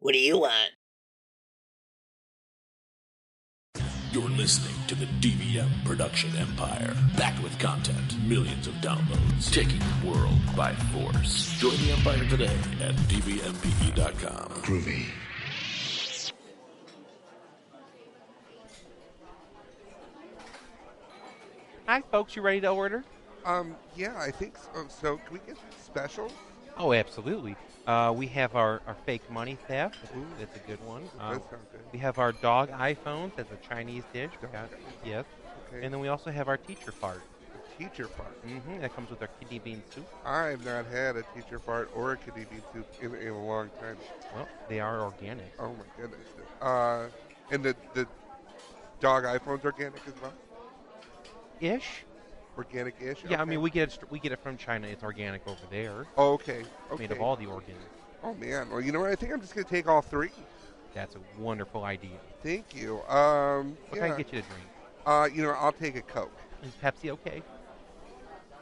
What do you want? You're listening to the DVM production empire. Packed with content, millions of downloads, taking the world by force. Join the empire today at dvmpe.com. Groovy. Hi, folks. You ready to order? Yeah, I think so. So, can we get specials? Oh, absolutely. We have our fake money theft. That's a good one. That sounds good. We have our dog iPhones. That's a Chinese dish. Yes. Okay. And then we also have our teacher fart. Teacher fart. That comes with our kidney bean soup. I've not had a teacher fart or a kidney bean soup in a long time. Well, they are organic. Oh my goodness. And the dog iPhone's organic as well. Ish. Organic-ish. Yeah, I Okay. mean we get it from China. It's organic over there. Oh, okay. Okay. Made of all the organic. Oh man. Well, you know what? I think I'm just gonna take all three. That's a wonderful idea. Thank you. What Yeah. can I get you to drink? I'll take a Coke. Is Pepsi okay?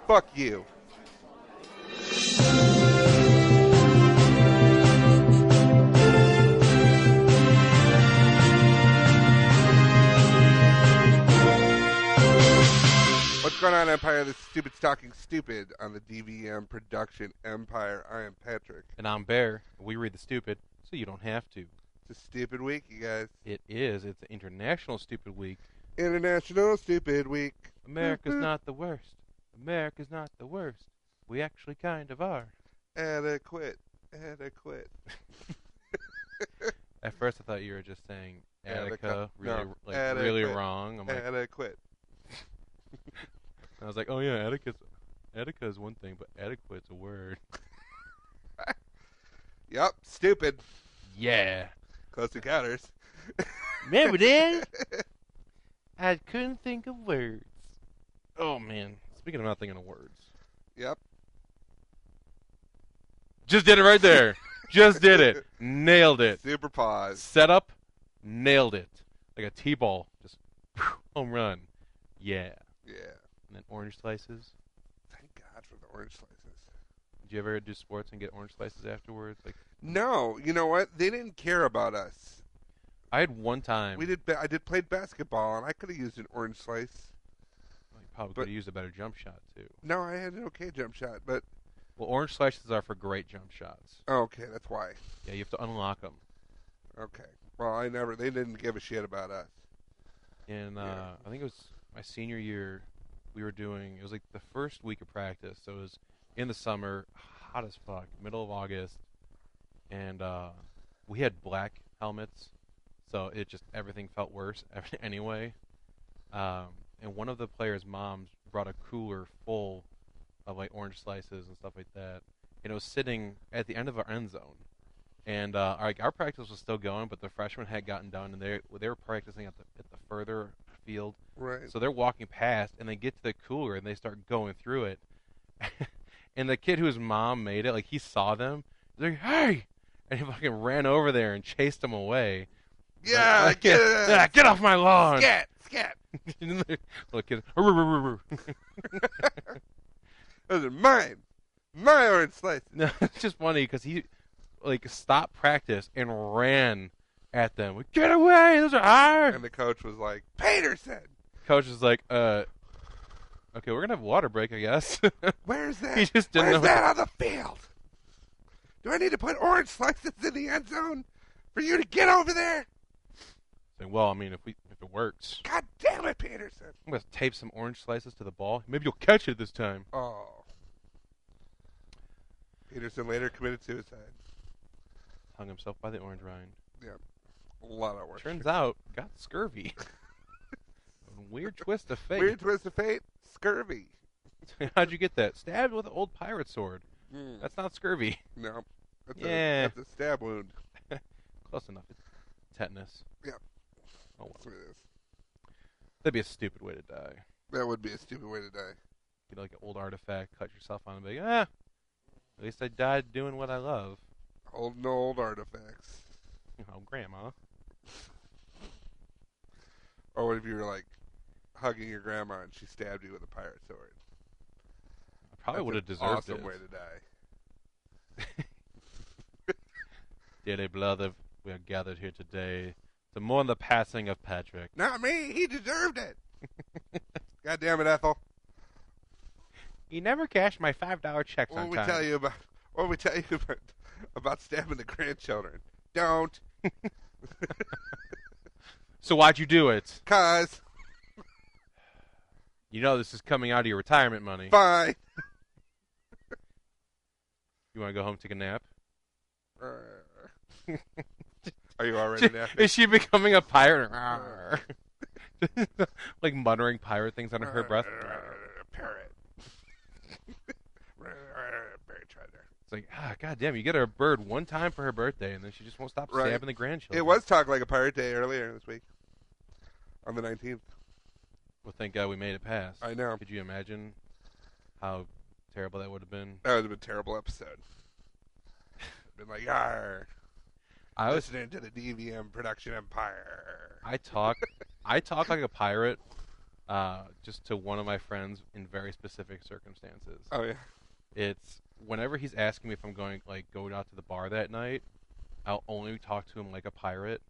Fuck you. What's going on, Empire? This is Stupid Stalking Stupid on the DVM production Empire. I am Patrick. And I'm Bear. We read the stupid, so you don't have to. It's a stupid week, you guys. It is. It's an International Stupid Week. International Stupid Week. America's not the worst. America's not the worst. We actually kind of are. Adequate. At first, I thought you were just saying Attica, No, really adequate. wrong. I'm like, Adequate. I was like, oh yeah, Attica is one thing, but adequate's a word. Yep, stupid. Yeah. Close encounters. Remember that? I couldn't think of words. Oh man. Speaking of not thinking of words. Yep. Just did it right there. Just did it. Nailed it. Super pause. Setup, nailed it. Like a T-ball. Just home run. Yeah. Yeah. And then orange slices. Thank God for the orange slices. Did you ever do sports and get orange slices afterwards? Like, No, you know what? They didn't care about us. I had one time. I did play basketball, and I could have used an orange slice. Well, you probably could have used a better jump shot too. No, I had an okay jump shot, but Well, orange slices are for great jump shots. oh, okay, that's why. Yeah, you have to unlock them. Okay. Well, they didn't give a shit about us. And Yeah. I think it was my senior year. We were doing. It was like the first week of practice. So it was in the summer, hot as fuck, middle of August, and we had black helmets, so it just everything felt worse anyway. And one of the players' moms brought a cooler full of like orange slices and stuff like that, and it was sitting at the end of our end zone. And our practice was still going, but the freshmen had gotten done, and they were practicing at the further field. Right. So they're walking past, and they get to the cooler, and they start going through it. And the kid whose mom made it, like, he saw them. He's like, hey! And he fucking ran over there and chased them away. Yeah, Like, get off my lawn! Scat. Little kid, Those are mine. My orange slices. no, it's just funny because he, like, stopped practice and ran at them. Like, get away! Those are ours! And the coach was like, Peterson! Coach is like, okay, we're gonna have a water break, I guess. Where's that? He just didn't Where's know. that on the field? Do I need to put orange slices in the end zone for you to get over there? Saying, well, I mean, if it works, God damn it, Peterson. I'm gonna tape some orange slices to the ball. Maybe you'll catch it this time. Oh. Peterson later committed suicide. Hung himself by the orange rind. Yep. A lot of work. Turns out, got scurvy. Weird twist of fate. Weird twist of fate. Scurvy. How'd you get that? Stabbed with an old pirate sword. Mm. That's not scurvy. No. That's Yeah. that's a stab wound. Close enough. It's tetanus. Yep. Oh well. That's what it is. That'd be a stupid way to die. That would be a stupid way to die. Get like an old artifact, cut yourself on, and be like, at least I died doing what I love. Old artifacts. Oh, grandma. Or what if you were like hugging your grandma and she stabbed you with a pirate sword? I probably would have That's deserved an awesome it. way to die. Dear blood of we are gathered here today to mourn the passing of Patrick. Not me. He deserved it. God damn it, Ethel. He never cashed my $5 checks What on we time. tell you about stabbing the grandchildren? Don't. So why'd you do it? 'Cause. You know this is coming out of your retirement money. Fine. You want to go home and take a nap? Are you already napping? Is she becoming a pirate? Like muttering pirate things under her breath? Parrot. Parrot treader. It's like, god damn, you get her a bird one time for her birthday, and then she just won't stop Right. stabbing the grandchildren. It was Talk Like a Pirate Day earlier this week. On the 19th. Well, thank God we made it past. I know. Could you imagine how terrible that would have been? That would have been a terrible episode. Been like, yar. Listening to the DVM production empire. I talk like a pirate, just to one of my friends in very specific circumstances. Oh yeah. It's whenever he's asking me if I'm going out to the bar that night, I'll only talk to him like a pirate.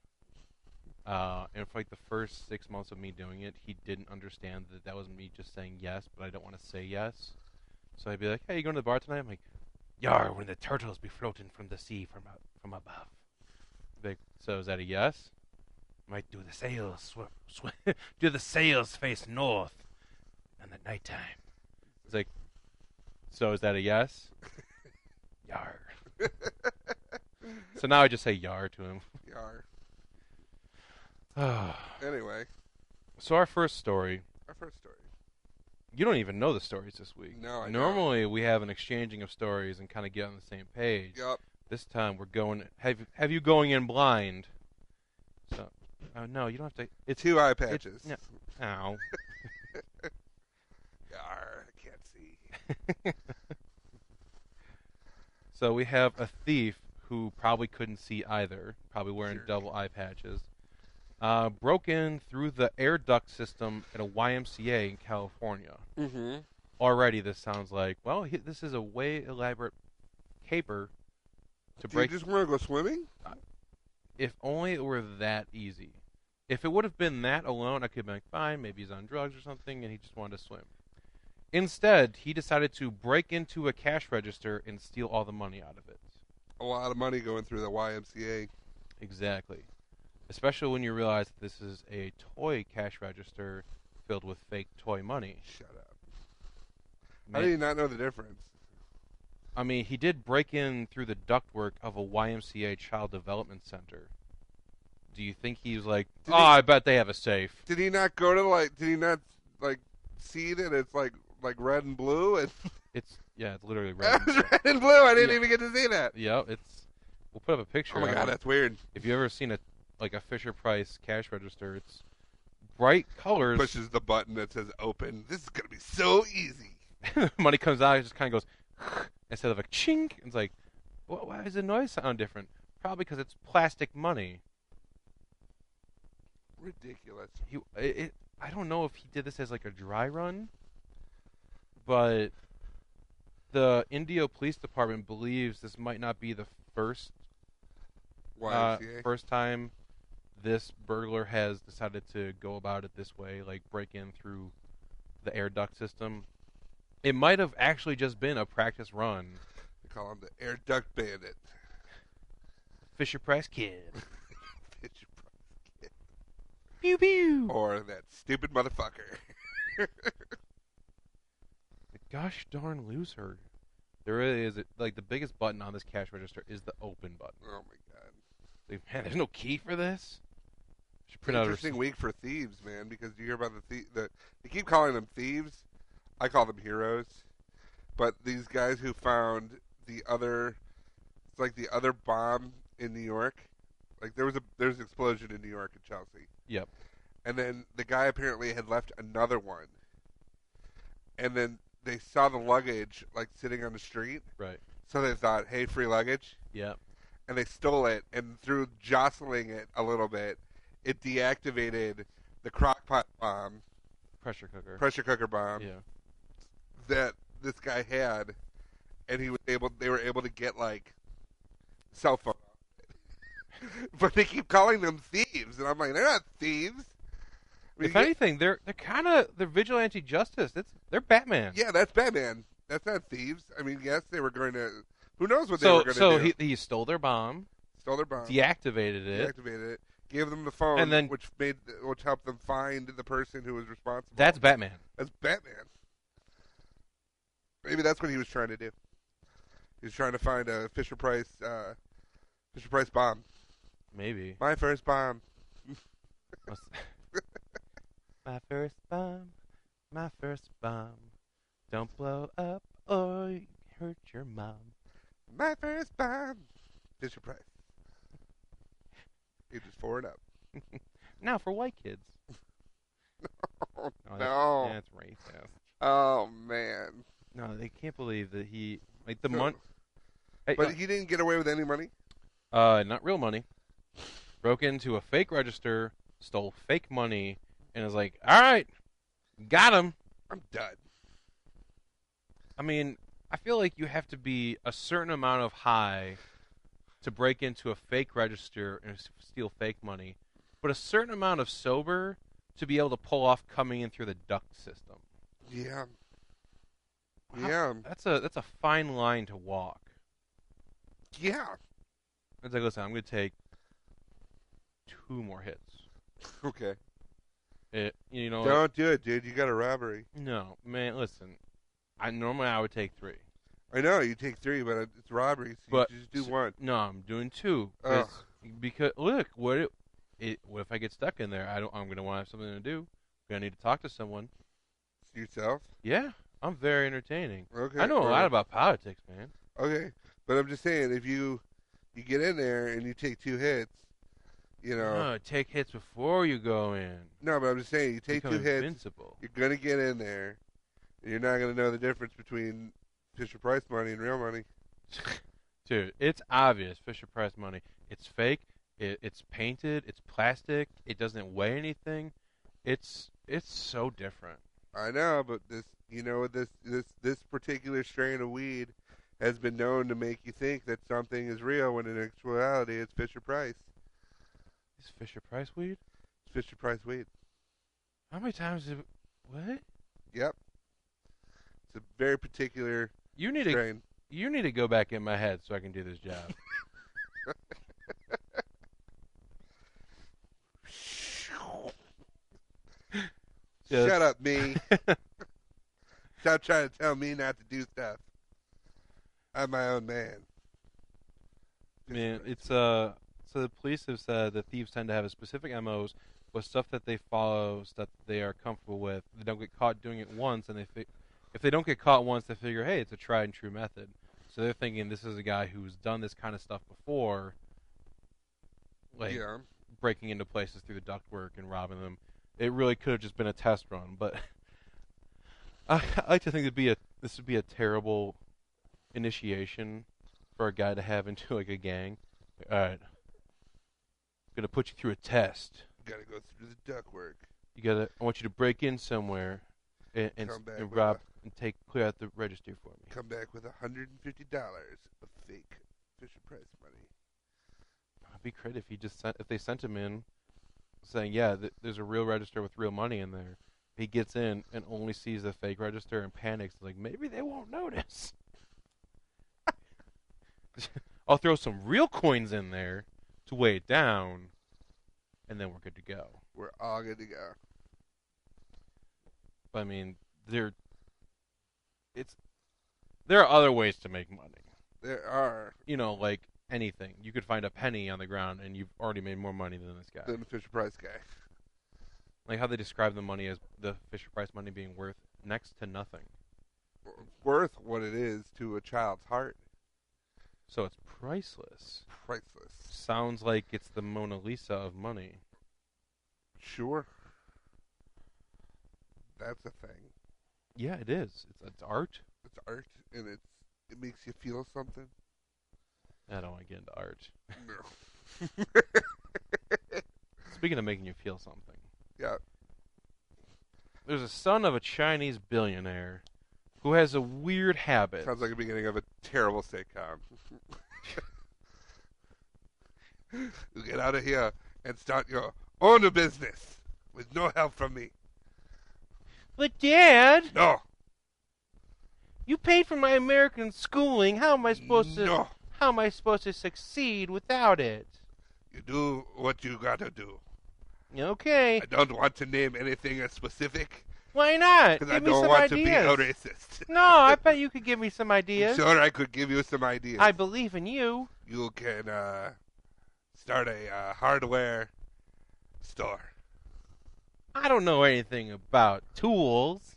And for the first 6 months of me doing it, he didn't understand that was me just saying yes, but I don't want to say yes. So I'd be like, "Hey, you going to the bar tonight?" I'm like, "Yar, when the turtles be floating from the sea from above." Like, so is that a yes? Might do the sails do the sails face north in the nighttime. It's like, so is that a yes? Yar. So now I just say yar to him. Yar. Anyway. So our first story. You don't even know the stories this week. No, I Normally we have an exchanging of stories and kind of get on the same page. Yup. This time we're going. Have you going in blind? So, no, you don't have to. It's 2 eye patches. No. Ow. Yar, I can't see. So we have a thief who probably couldn't see either, probably wearing Sure. double eye patches. Broke in through the air duct system at a YMCA in California. Mm-hmm. Already, this sounds like, well, this is a way elaborate caper to break. Do you just want to go swimming? If only it were that easy. If it would have been that alone, I could have been like, fine, maybe he's on drugs or something, and he just wanted to swim. Instead, he decided to break into a cash register and steal all the money out of it. A lot of money going through the YMCA. Exactly. Especially when you realize that this is a toy cash register filled with fake toy money. Shut up. Man, How do you not know the difference? I mean, he did break in through the ductwork of a YMCA child development center. Do you think he was like, I bet they have a safe? Did he not go to did he not see that it's like red and blue? And It's literally red. It was red and blue. I didn't even get to see that. Yeah, we'll put up a picture. Oh my god, that's weird. If you've ever seen a Fisher Price cash register, it's bright colors. Pushes the button that says open. This is gonna be so easy. Money comes out, it just kind of goes instead of a chink. It's like, why does the noise sound different? Probably because it's plastic money. Ridiculous. I don't know if he did this as a dry run, but the Indio Police Department believes this might not be the first time this burglar has decided to go about it this way, break in through the air duct system. It might have actually just been a practice run. They call him the air duct bandit. Fisher Price Kid. Fisher Price Kid. Pew pew. Or that stupid motherfucker. Gosh darn loser. There really is the biggest button on this cash register is the open button. Oh my god. Man, there's no key for this. Should print Interesting week for thieves, man, because you hear about they keep calling them thieves. I call them heroes. But these guys who found the other bomb in New York. There's an explosion in New York and Chelsea. Yep. And then the guy apparently had left another one. And then they saw the luggage sitting on the street. Right. So they thought, hey, free luggage. Yep. And they stole it, and through jostling it a little bit, it deactivated the crockpot bomb, Pressure cooker bomb, Yeah. that this guy had, and they were able to get cell phone. But they keep calling them thieves, and I'm like, they're not thieves. I mean, If anything, they're vigilante justice. They're Batman. yeah, that's Batman. That's not thieves. I mean, yes, they were going to. Who knows what they were going to do? So he stole their bomb, Stole their bomb, deactivated it, gave them the phone, and then which helped them find the person who was responsible. That's Batman. That's Batman. Maybe that's what he was trying to do. He was trying to find a Fisher Price bomb. Maybe. My first bomb. My first bomb. My first bomb. Don't blow up or you hurt your mom. My first bomb. Fisher Price. He just 4 and up. Now for white kids. Oh, Oh, no. That's racist. Oh, man. No, they can't believe that he like the money. But he didn't get away with any money? Not real money. Broke into a fake register, stole fake money, and was like, all right, got him. I'm done. I mean, I feel like you have to be a certain amount of high to break into a fake register and steal fake money, but a certain amount of sober to be able to pull off coming in through the duct system. Yeah. Yeah. That's a fine line to walk. Yeah. It's like, listen, I'm going to take 2 more hits. Okay. You know, Don't do it, dude. You got a robbery. no, man, listen. Normally I would take 3. I know you take 3, but it's robbery, so But you just do 1. No, I'm doing 2. Ugh. Because look, what if I get stuck in there? I'm going to want to have something to do. I'm going to need to talk to someone. Yourself? Yeah, I'm very entertaining. Okay. I know a lot about politics, man. Okay, but I'm just saying, if you get in there and you take 2 hits, you know. No, take hits before you go in. No, but I'm just saying, you take Become 2 hits, invincible. you're gonna get in there, and you're not gonna know the difference between Fisher Price money and real money. Dude, it's obvious. Fisher Price money. It's fake. It's painted. It's plastic. It doesn't weigh anything. It's so different. I know, but this particular strain of weed has been known to make you think that something is real when in actuality it's Fisher Price. Is Fisher Price weed? It's Fisher Price weed. How many times what? Yep. It's a very particular You need strain. You need to go back in my head so I can do this job. Shut up, me. Stop trying to tell me not to do stuff. I'm my own man. Man, it's so the police have said that thieves tend to have a specific MOs with stuff that they follow, stuff that they are comfortable with. They don't get caught doing it once, and if they don't get caught once, they figure, hey, it's a tried and true method. So they're thinking this is a guy who's done this kind of stuff before, like breaking into places through the ductwork and robbing them. It really could have just been a test run, but I like to think this would be a terrible initiation for a guy to have into like a gang. All right, I'm gonna put you through a test. You gotta go through the ductwork. I want you to break in somewhere and rob and clear out the register for me. Come back with $150 of fake Fisher Price money. It'd be great if they sent him in saying, yeah, there's a real register with real money in there. He gets in and only sees the fake register and panics, like, maybe they won't notice. I'll throw some real coins in there to weigh it down, and then we're good to go. We're all good to go. But, I mean, there are other ways to make money. There are. You know, like anything. You could find a penny on the ground, and you've already made more money than this guy. Than the Fisher Price guy. Like how they describe the money as the Fisher Price money being worth next to nothing. Worth what it is to a child's heart. So it's priceless. Priceless. Sounds like it's the Mona Lisa of money. Sure. That's a thing. Yeah, it is. It's art. It's art, and it makes you feel something. I don't want to get into art. No. Speaking of making you feel something. Yeah. There's a son of a Chinese billionaire who has a weird habit. Sounds like the beginning of a terrible sitcom. You get out of here and start your own business with no help from me. But Dad, No. you paid for my American schooling. How am I supposed to? No. How am I supposed to succeed without it? You do what you gotta do. Okay. I don't want to name anything specific Why not? because Give I me don't some want ideas. to be a racist. No, I bet you could give me some I'm ideas. sure I could give you some ideas. I believe in you. You can start a hardware store. I don't know anything about tools.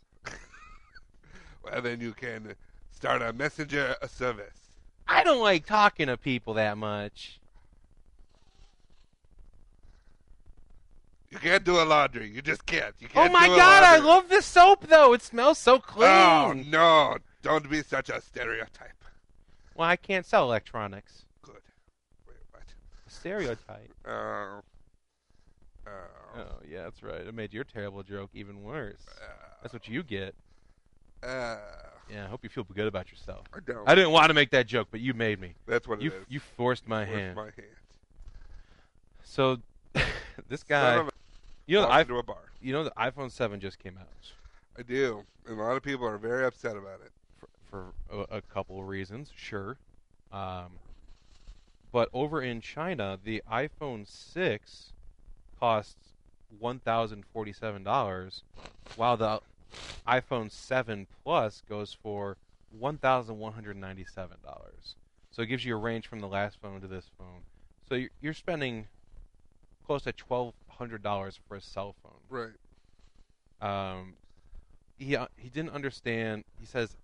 Well, then you can start a messenger service. I don't like talking to people that much. You can't do a laundry. You just can't. You Oh can't my do a God, I laundry. love this soap though. It smells so clean. Oh, no. Don't be such a stereotype. Well, I can't sell electronics. Good. Wait, what? A stereotype. Oh. Oh, yeah, that's right. It made your terrible joke even worse. That's what you get. Yeah, I hope you feel good about yourself. I don't. I didn't want to make that joke, but you made me. That's what it You is. you forced my Forced hand. my hand. So, this Son guy, of a- you know, walked into a bar. the iPhone 7 just came out I do. And a lot of people are very upset about it. for a couple of reasons, sure. But over in China, the iPhone 6 costs $1,047, while the iPhone 7 Plus goes for $1,197. So it gives you a range from the last phone to this phone. So you're spending close to $1,200 for a cell phone. Right. He didn't understand. He says,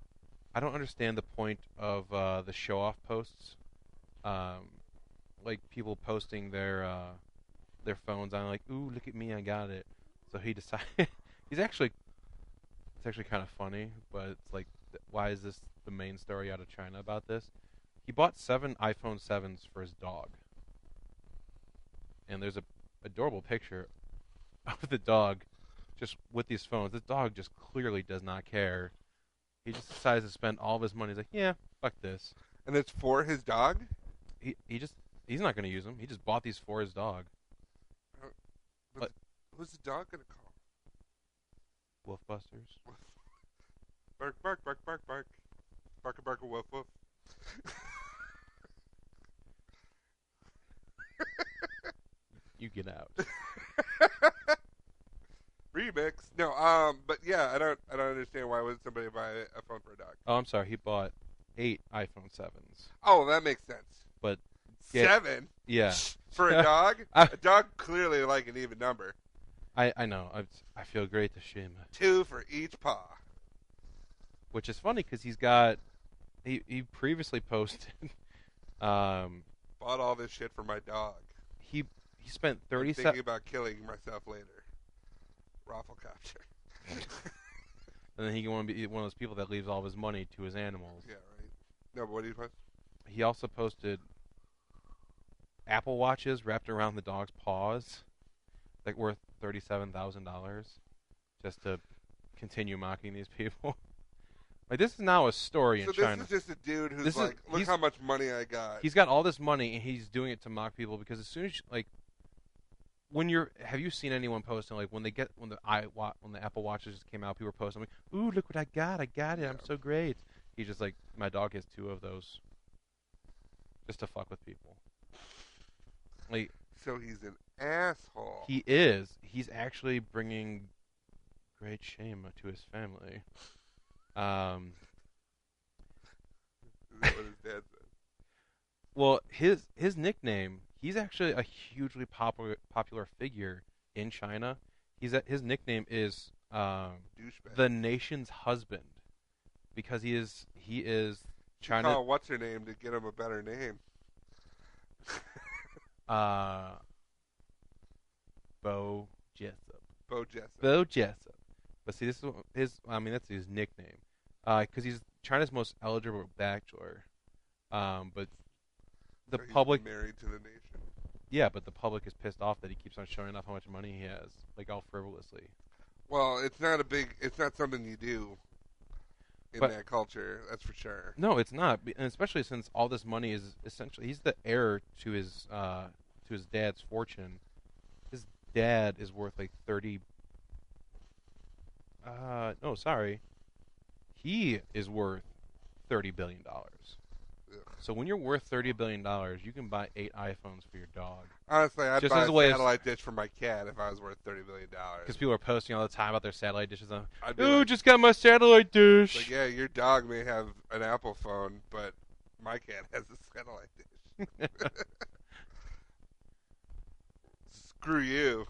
"I don't understand the point of the show-off posts, like people posting their phones on, like, ooh, look at me, I got it." So he decided. It's actually kind of funny, but it's like, why is this the main story out of China about this? He bought 7 iPhone 7s for his dog, and there's a adorable picture of the dog just with these phones. The dog just clearly does not care. He just decides to spend all of his money. He's like, yeah, fuck this. And it's for his dog? He's not going to use them. He just bought these for his dog. But who's the dog going to call? Wolfbusters. Bark, bark, bark, bark, bark. Bark, bark, woof, woof. You get out. Remix. No, but yeah, I don't understand why would somebody buy a phone for a dog. Oh, I'm sorry. He bought 8 iPhone 7s. Oh, that makes sense. But 7? yeah, For a dog? A dog clearly like an even number. I know. I feel great to shame it. 2 for each paw. Which is funny because he previously posted. Bought all this shit for my dog. He spent I'm 37. thinking about killing myself later. Rafflecopter. And then he can want to be one of those people that leaves all of his money to his animals. Yeah, right. No, but what do you post? He also posted Apple Watches wrapped around the dog's paws, like worth $37,000, just to continue mocking these people. Like, this is now a story in China. So this is just a dude who's This is- like, look he's- how much money I got. He's got all this money and he's doing it to mock people because as soon as have you seen anyone posting, like, when the Apple Watches just came out, people were posting, like, ooh, look what I got, I'm so great. He's just like, my dog has 2 of those, just to fuck with people. Like, So he's an asshole. he is. He's actually bringing great shame to his family. Is that what his dad said? Well, his nickname, he's actually a hugely popular figure in China. His nickname is Douchebag. the nation's husband, because he is China. Call what's her name to get him a better name. Bo Jessup. Bo Jessup. Bo Jessup. But see, this is that's his nickname, because he's China's most eligible bachelor. But the So he's public, married to the nation. yeah, but the public is pissed off that he keeps on showing off how much money he has, like, all frivolously. Well, it's not something you do in But- that culture. That's for sure. No, it's not, and especially since all this money is essentially, he's the heir to his to his dad's fortune. His dad is worth like 30. No, sorry. He is worth $30 billion. So when you're worth $30 billion, you can buy 8 iPhones for your dog. Honestly, I'd Just buy as a a way of- satellite dish for my cat if I was worth $30 billion. Because people are posting all the time about their satellite dishes. I'd be Ooh, like- just got my satellite dish. Like, yeah, your dog may have an Apple phone, but my cat has a satellite dish. Screw you,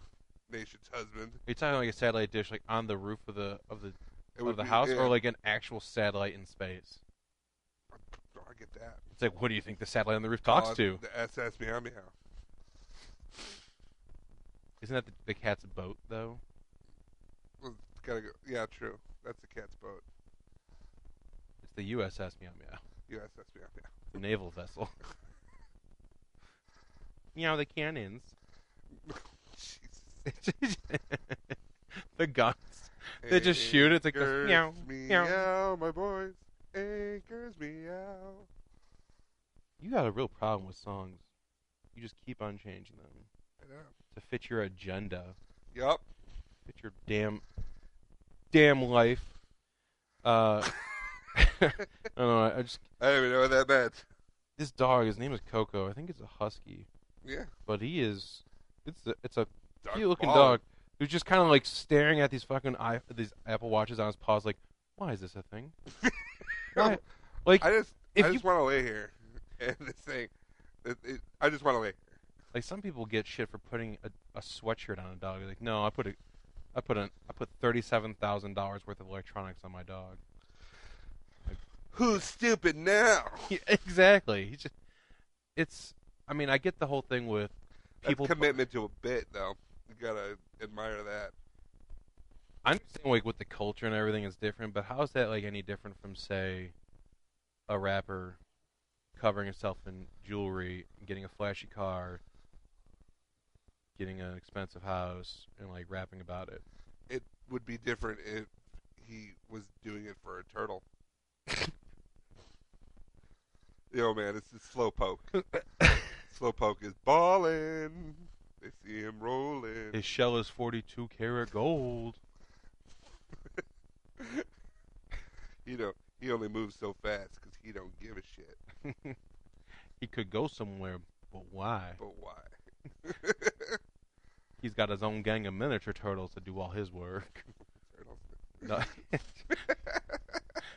nation's husband. Are you talking like a satellite dish, like on the roof of the It would be- house, yeah. or like an actual satellite in space? Oh, I get that. It's like, what do you think the satellite on the roof talks Oh, to? The SS meow meow. Isn't that the cat's boat though? Well, gotta go. Yeah, true. That's the cat's boat. It's the USS Meow Meow, USS meow meow. the naval vessel. Meow the cannons. Jesus. The guns. They just shoot it. It's like this, Anchors meow, meow. meow, my boys. Anchors meow. You got a real problem with songs. You just keep on changing them I know. to fit your agenda, Yup. fit your damn life. I don't know. I just I don't even know what that meant. this dog. His name is Coco. I think it's a husky, Yeah. but he is. It's a Dog cute looking baller. dog who's just kind of like staring at these fucking these Apple Watches on his paws. Like, why is this a thing? Why? Like, I just if I you- just want to lay here and this thing. I just want to lay here. like some people get shit for putting a sweatshirt on a dog. Like, no, I put $37,000 worth of electronics on my dog. Who's stupid now? Yeah, exactly. I mean, I get the whole thing with people. That's commitment to a bit, though. You gotta admire that. I understand like with the culture and everything is different, but how is that like any different from say a rapper covering himself in jewelry, getting a flashy car, getting an expensive house, and like rapping about it? It would be different if he was doing it for a turtle. Yo, man, it's just Slowpoke. Slowpoke is ballin'. They see him rolling. His shell is 42 karat gold. He only moves so fast because he don't give a shit. He could go somewhere, but why? But why? He's got his own gang of miniature turtles to do all his work. Turtles. No.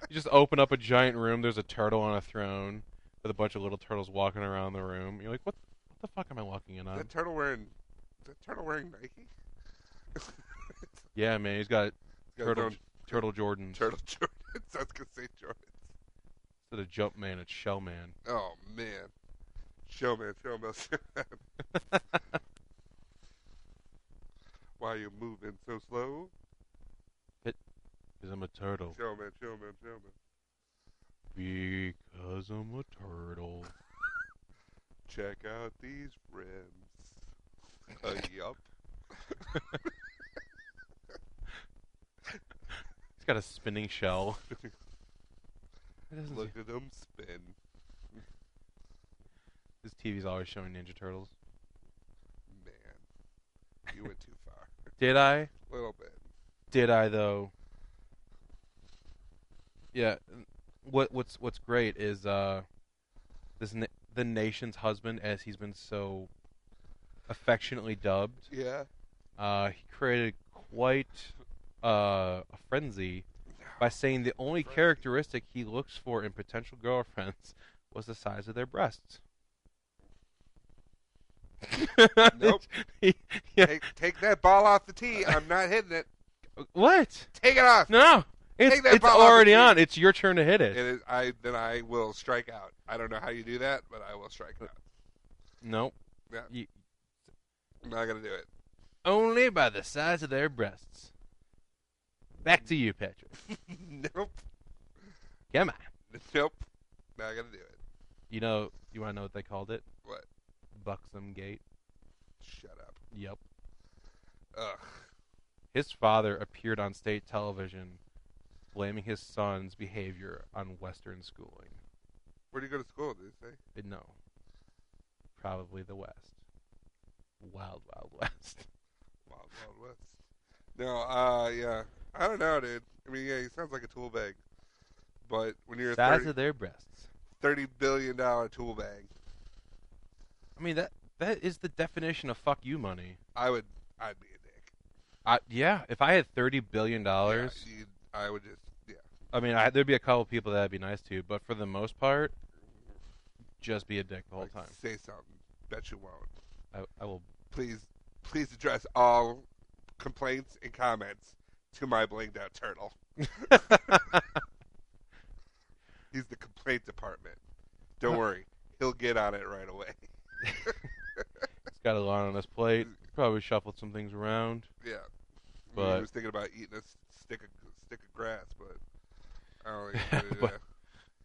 You just open up a giant room, there's a turtle on a throne with a bunch of little turtles walking around the room. You're like, what the fuck am I walking in Is on? that turtle wearing Nike? Yeah, man, he's got He's got his own turtle Jordans. turtle Jordans. I was gonna say Jordans. Instead of Jumpman, it's Shellman. Oh man, showman. Why you moving so slow? Because I'm a turtle. Showman. Because I'm a turtle. Check out these rims. Yup. He's got a spinning shell. It doesn't Look at them spin. This TV's always showing Ninja Turtles. Man, you went too far. Did I? A little bit. Did I though? Yeah. What's great is the nation's husband, as he's been so affectionately dubbed. Yeah. He created quite a frenzy by saying the only characteristic he looks for in potential girlfriends was the size of their breasts. Nope. Yeah. Take that ball off the tee. I'm not hitting it. What? Take it off. No. Take that It's ball off already the tee. on. It's your turn to hit it. Then I will strike out. I don't know how you do that, but I will strike out. Nope. Yeah. I'm not gonna do it. Only by the size of their breasts. Back to you, Patrick. Nope. Come on. Nope. Not gonna do it. You want to know what they called it? What? Buxom Gate. Shut up. Yep. Ugh. His father appeared on state television blaming his son's behavior on Western schooling. Where do you go to school? Did it say? No. Probably the West. Wild Wild West. Wild Wild West. No, yeah. I don't know, dude. I mean, yeah, he sounds like a tool bag. But when you're Size of their breasts. $30 billion tool bag, I mean, that is the definition of fuck you money. I'd be a dick. Yeah, if I had $30 billion, I would just, yeah. I mean, there'd be a couple people that I'd be nice to, but for the most part, just be a dick the whole time. Say something. Bet you won't. I will. Please address all complaints and comments to my blinged out turtle. He's the complaint department. Don't worry. He'll get on it right away. He's got a lot on his plate. Probably shuffled some things around. Yeah. But he was thinking about eating a stick of grass, but I don't think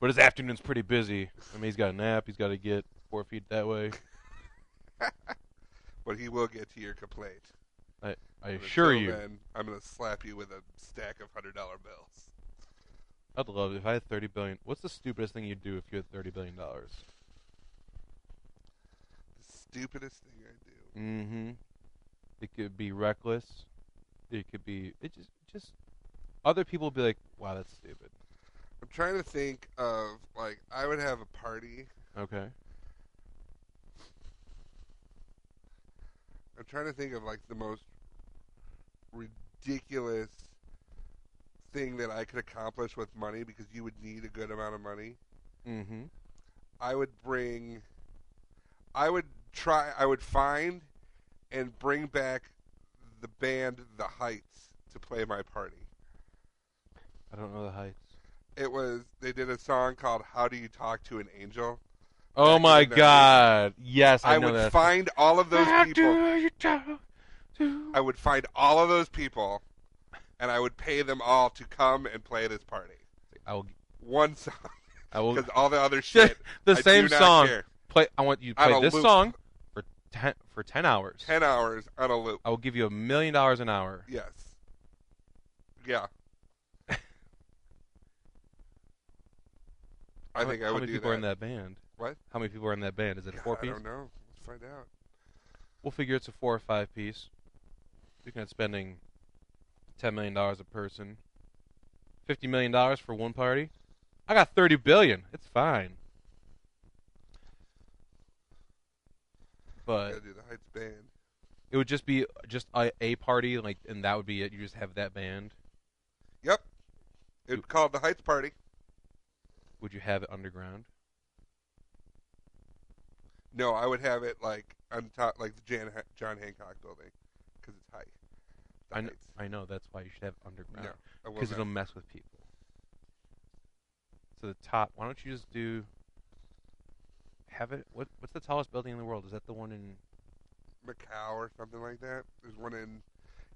but his afternoon's pretty busy. I mean, he's got a nap. He's got to get 4 feet that way. But he will get to your complaint. I assure you. Then, I'm going to slap you with a stack of $100 bills. I'd love it if I had $30 billion. What's the stupidest thing you'd do if you had $30 billion? The stupidest thing I do. Mm-hmm. It could be reckless. It could be. It just. Other people would be like, "Wow, that's stupid." I'm trying to think of I would have a party. Okay. I'm trying to think of the most ridiculous thing that I could accomplish with money because you would need a good amount of money. Mm-hmm. I would find and bring back the band The Heights to play my party. I don't know the Heights. They did a song called How Do You Talk to an Angel? Oh my God. Yes, I know that. I would find all of those people. How do you talk to... I would find all of those people, and I would pay them all to come and play this party. One song. Because all the other shit, the same song. Care. I want you to play this song for 10 hours. 10 hours on a loop. I will give you $1 million an hour. Yes. Yeah. I think I would do that. How many people are in that band? What? How many people are in that band? Is it a 4-piece? I don't know. Let's find out. We'll figure it's a 4 or 5-piece. Looking at spending $10 million a person. $50 million for one party. I got $30 billion. It's fine. But gotta do the Heights band. It would just be a party, and that would be it. You just have that band. Yep. It'd be called the Heights Party. Would you have it underground? No, I would have it on top, the John Hancock building, because it's high. I know. That's why you should have it underground. No, because it'll mess with people. So the top. Why don't you just have it? What's the tallest building in the world? Is that the one in Macau or something like that? There's one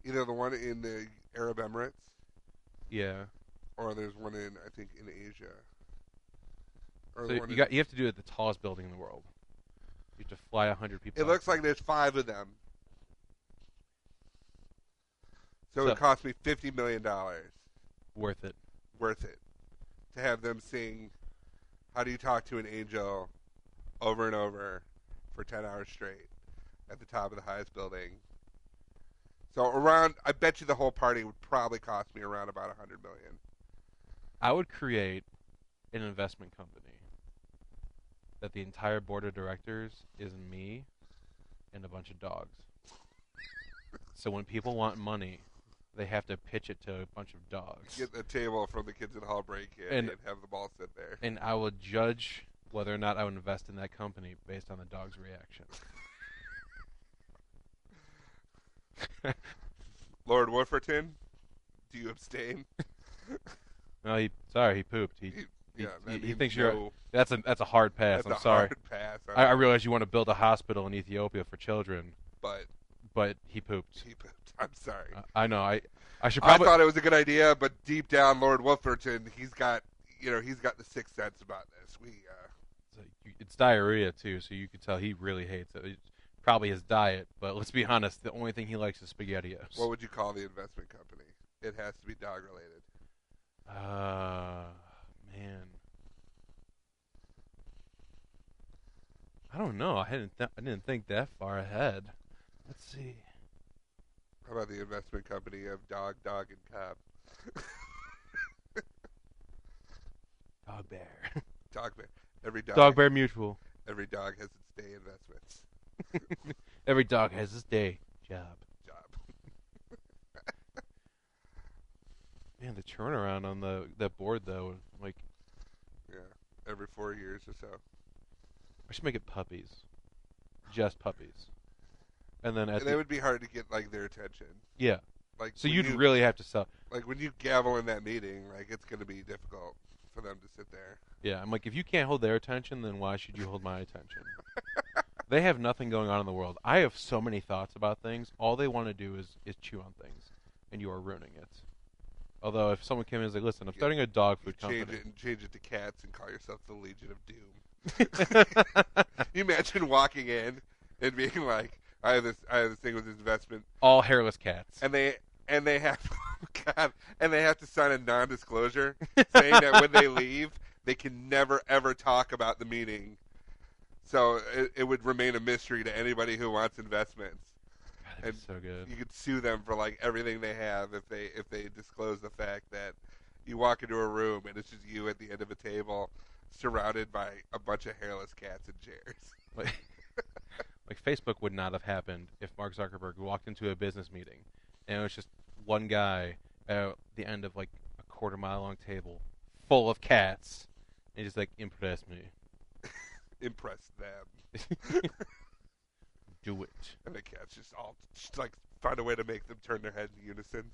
either the one in the Arab Emirates. Yeah. Or there's one I think in Asia. Or so you have to do it at the tallest building in the world. You have to fly 100 people. It looks like there's 5 of them. So it cost me $50 million. Worth it. Worth it. To have them sing How Do You Talk to an Angel over and over for 10 hours straight at the top of the highest building. So I bet you the whole party would probably cost me around about $100 million. I would create an investment company that the entire board of directors is me and a bunch of dogs. So when people want money, they have to pitch it to a bunch of dogs. Get the table from the kids in hall break and have the ball sit there. And I will judge whether or not I would invest in that company based on the dog's reaction. Lord Wolferton, do you abstain? No, he pooped. He thinks you're. That's a hard pass. That's I'm sorry. Hard pass. I realize you want to build a hospital in Ethiopia for children, but he pooped. He pooped. I'm sorry. I know. I should probably. I thought it was a good idea, but deep down, Lord Wolferton, he's got the sixth sense about this. It's diarrhea too, so you could tell he really hates it. It's probably his diet, but let's be honest, the only thing he likes is SpaghettiOs. What would you call the investment company? It has to be dog related. Man. I don't know. I didn't think that far ahead. Let's see. How about the investment company of Dog, and Cobb? Dog Bear. Dog Bear. Every dog. Dog Bear Mutual. Every dog has its day investments. Every dog has its day job. Man, the turnaround on that board though, like, Yeah, every 4 years or so. I should make it puppies, just puppies, and then That would be hard to get like their attention. Yeah. Like so you'd really have to sell. Like when you gavel in that meeting, like it's going to be difficult for them to sit there. Yeah, I'm like, if you can't hold their attention, then why should you hold my attention? They have nothing going on in the world. I have so many thoughts about things. All they want to do is chew on things, and you are ruining it. Although if someone came in and was like, listen, I'm starting a dog food company. Change it to cats and call yourself the Legion of Doom. You imagine walking in and being like, I have this thing with this investment. All hairless cats. And they have and they have to sign a non-disclosure saying that when they leave, they can never ever talk about the meeting. So it would remain a mystery to anybody who wants investments. God, and so good. You could sue them for like everything they have if they disclose the fact that you walk into a room and it's just you at the end of a table surrounded by a bunch of hairless cats and chairs. Like Facebook would not have happened if Mark Zuckerberg walked into a business meeting and it was just one guy at the end of like a quarter-mile long table full of cats and just like, impress me. Impress them. Do it. And the cats just like find a way to make them turn their head in unison.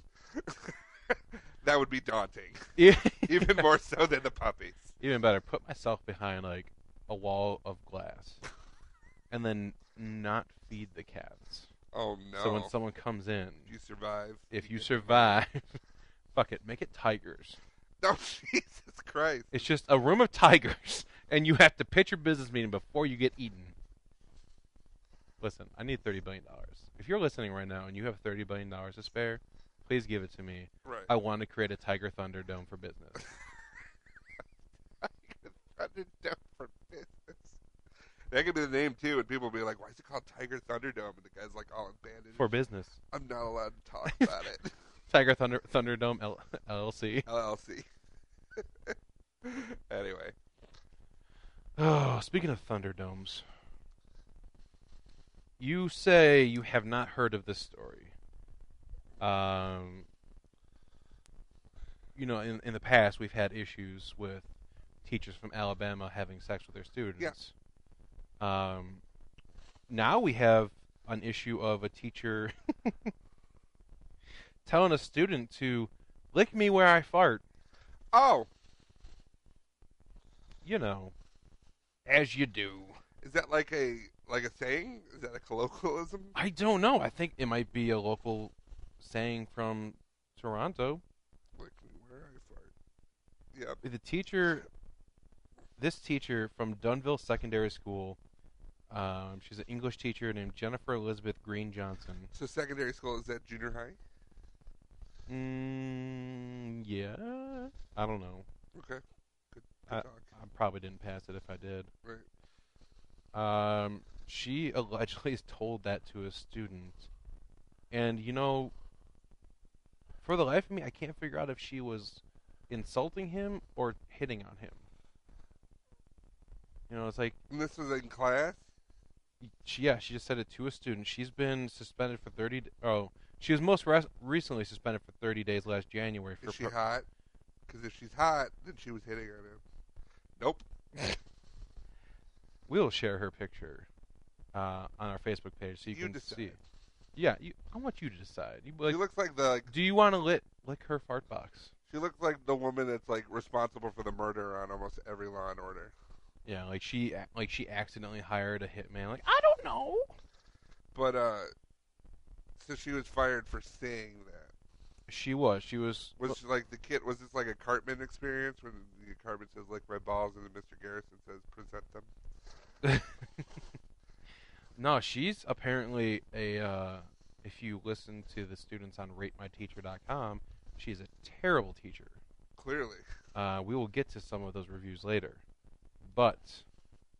That would be daunting. Yeah. Even more so than the puppies. Even better, put myself behind like a wall of glass and then not feed the cats. Oh no. So when someone comes in, if you survive, fuck it, make it tigers. No, Jesus Christ. It's just a room of tigers, and you have to pitch your business meeting before you get eaten. Listen, I need $30 billion. If you're listening right now and you have $30 billion to spare, please give it to me. Right. I want to create a Tiger Thunderdome for business. Tiger Thunderdome for business. That could be the name, too, and people will be like, why is it called Tiger Thunderdome? And the guy's like, all abandoned. For business. I'm not allowed to talk about it. Tiger Thunderdome LLC. LLC. Anyway. Oh, speaking of Thunderdomes, you say you have not heard of this story. You know, in the past, we've had issues with teachers from Alabama having sex with their students. Yeah. Now we have an issue of a teacher telling a student to lick me where I fart. Oh. You know, as you do. Is that like a saying? Is that a colloquialism? I don't know. I think it might be a local saying from Toronto. Lick me where I fart. Yep. This teacher from Dunville Secondary School, she's an English teacher named Jennifer Elizabeth Green Johnson. So secondary school, is that junior high? Yeah. I don't know. Okay. Good I talk. probably didn't pass it if I did. Right. She allegedly has told that to a student. And, you know, for the life of me, I can't figure out if she was insulting him or hitting on him. You know, it's like... And this was in class? She just said it to a student. She's been suspended for 30... she was most recently suspended for 30 days last January. Is she hot? Because if she's hot, then she was hitting on him. Nope. We'll share her picture on our Facebook page so you can decide. see. Yeah, I want you to decide. She looks like do you want to lick her fart box? She looks like the woman that's like responsible for the murder on almost every Law and Order. Yeah, like she accidentally hired a hitman. Like, I don't know. But so she was fired for saying that. She was. Was she like the kid? Was this like a Cartman experience when the Cartman says "lick my balls" and then Mr. Garrison says "present them"? No, she's apparently if you listen to the students on RateMyTeacher.com, she's a terrible teacher. Clearly. We will get to some of those reviews later. But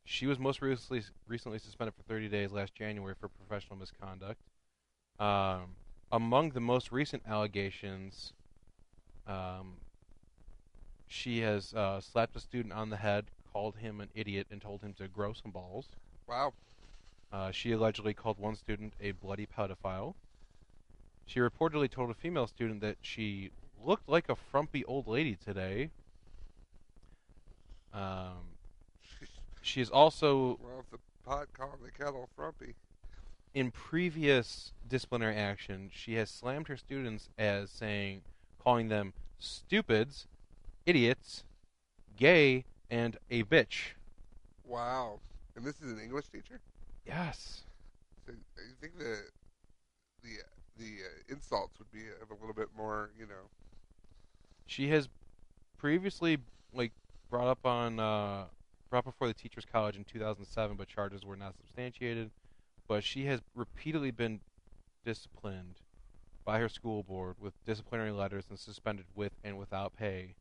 she was most recently suspended for 30 days last January for professional misconduct. Among the most recent allegations, um, she has slapped a student on the head, called him an idiot, and told him to grow some balls. Wow. She allegedly called one student a bloody pedophile. She reportedly told a female student that she looked like a frumpy old lady today. She is also, Well, if the pot calling the kettle frumpy. in previous disciplinary action, she has slammed her students as calling them stupids, idiots, gay, and a bitch. Wow. And this is an English teacher? Yes. So I think the insults would be of a little bit more, She has previously brought up brought before the Teachers College in 2007, but charges were not substantiated. But she has repeatedly been disciplined by her school board with disciplinary letters and suspended with and without pay.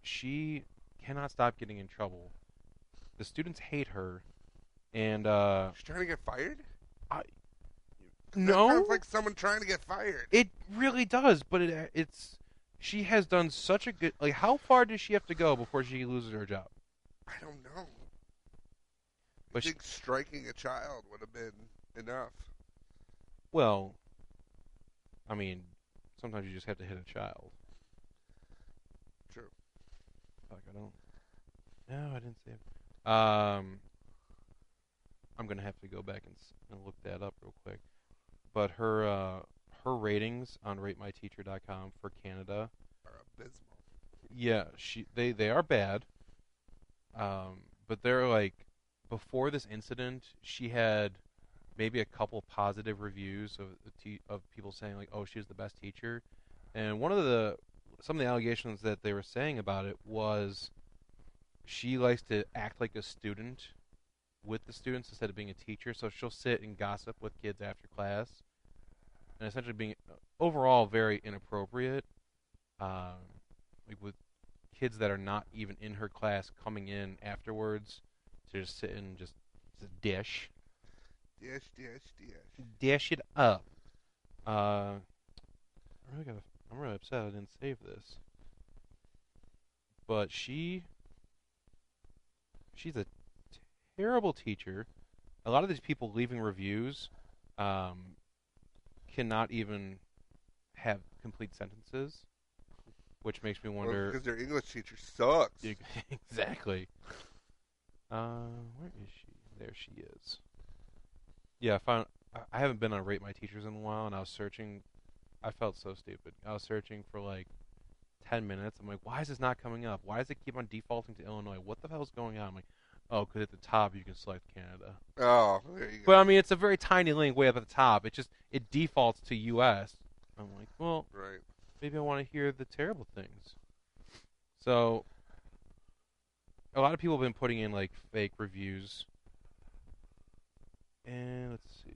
She cannot stop getting in trouble. The students hate her, and she's trying to get fired? no, That sounds like someone trying to get fired. it really does. But it's she has done such a good. How far does she have to go before she loses her job? I don't know. I But think striking a child would have been enough. well, I mean, sometimes you just have to hit a child. True. Fuck, I don't. No, I didn't say it. I'm gonna have to go back and look that up real quick. But her ratings on RateMyTeacher.com for Canada, Are abysmal. yeah, they are bad. But they're before this incident, she had maybe a couple positive reviews of people saying oh, she's the best teacher. And some of the allegations that they were saying about it was she likes to act like a student with the students instead of being a teacher. So she'll sit and gossip with kids after class, and essentially being overall very inappropriate. With kids that are not even in her class coming in afterwards to just sit and just dish it up. I'm really upset I didn't save this, but she's a terrible teacher. A lot of these people leaving reviews cannot even have complete sentences, which makes me wonder. Because their English teacher sucks. Exactly. Where is she? There she is. Yeah, I haven't been on Rate My Teachers in a while, and I was searching. I felt so stupid. I was searching for 10 minutes. I'm like, why is this not coming up? Why does it keep on defaulting to Illinois? What the hell is going on? I'm like, oh, because at the top you can select Canada. Oh, there you go. But I mean, it's a very tiny link way up at the top. It defaults to U.S. I'm like, well, right. Maybe I want to hear the terrible things. So, a lot of people have been putting in fake reviews. And let's see.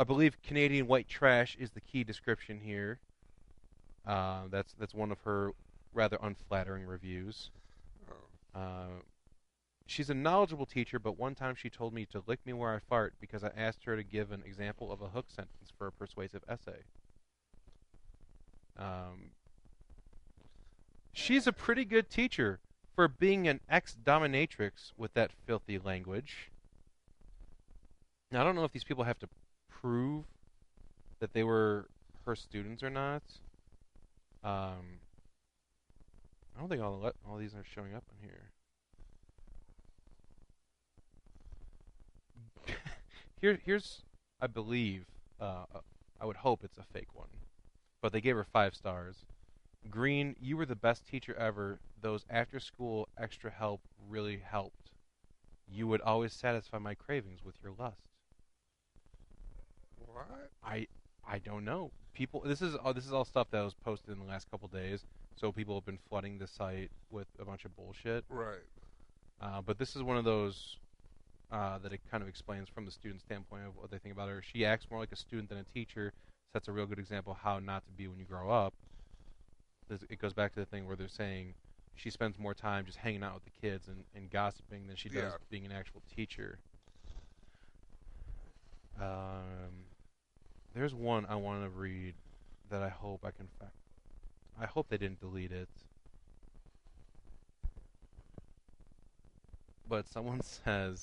I believe Canadian white trash is the key description here. That's one of her rather unflattering reviews. She's a knowledgeable teacher, but one time she told me to lick me where I fart because I asked her to give an example of a hook sentence for a persuasive essay. She's a pretty good teacher for being an ex-dominatrix with that filthy language. Now, I don't know if these people have to prove that they were her students or not. I don't think all these are showing up on here. Here's, I believe, I would hope it's a fake one, but they gave her 5 stars. Green, you were the best teacher ever. Those after-school extra help really helped. You would always satisfy my cravings with your lust. What? I don't know. People, this is all stuff that was posted in the last couple days, so people have been flooding the site with a bunch of bullshit. Right. But this is one of those that it kind of explains from the student standpoint of what they think about her. She acts more like a student than a teacher. Sets a real good example of how not to be when you grow up. It goes back to the thing where they're saying she spends more time just hanging out with the kids and gossiping than she does being an actual teacher. There's one I want to read that I hope I can find. I hope they didn't delete it. But someone said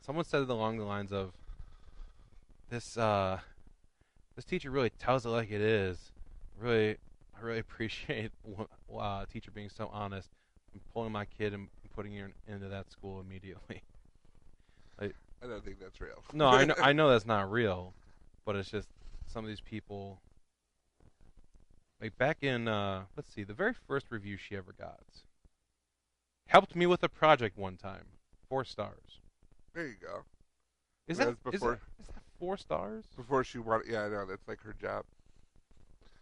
it along the lines of this teacher really tells it like it is. I really appreciate a teacher being so honest. I'm pulling my kid and putting her into that school immediately. Like, I don't think that's real. no, I know that's not real, but it's just some of these people. Like back in, let's see, the very first review she ever got. Helped me with a project one time. 4 stars. There you go. Is Whereas that 4 stars? Before she wanted, yeah, I know, that's like her job.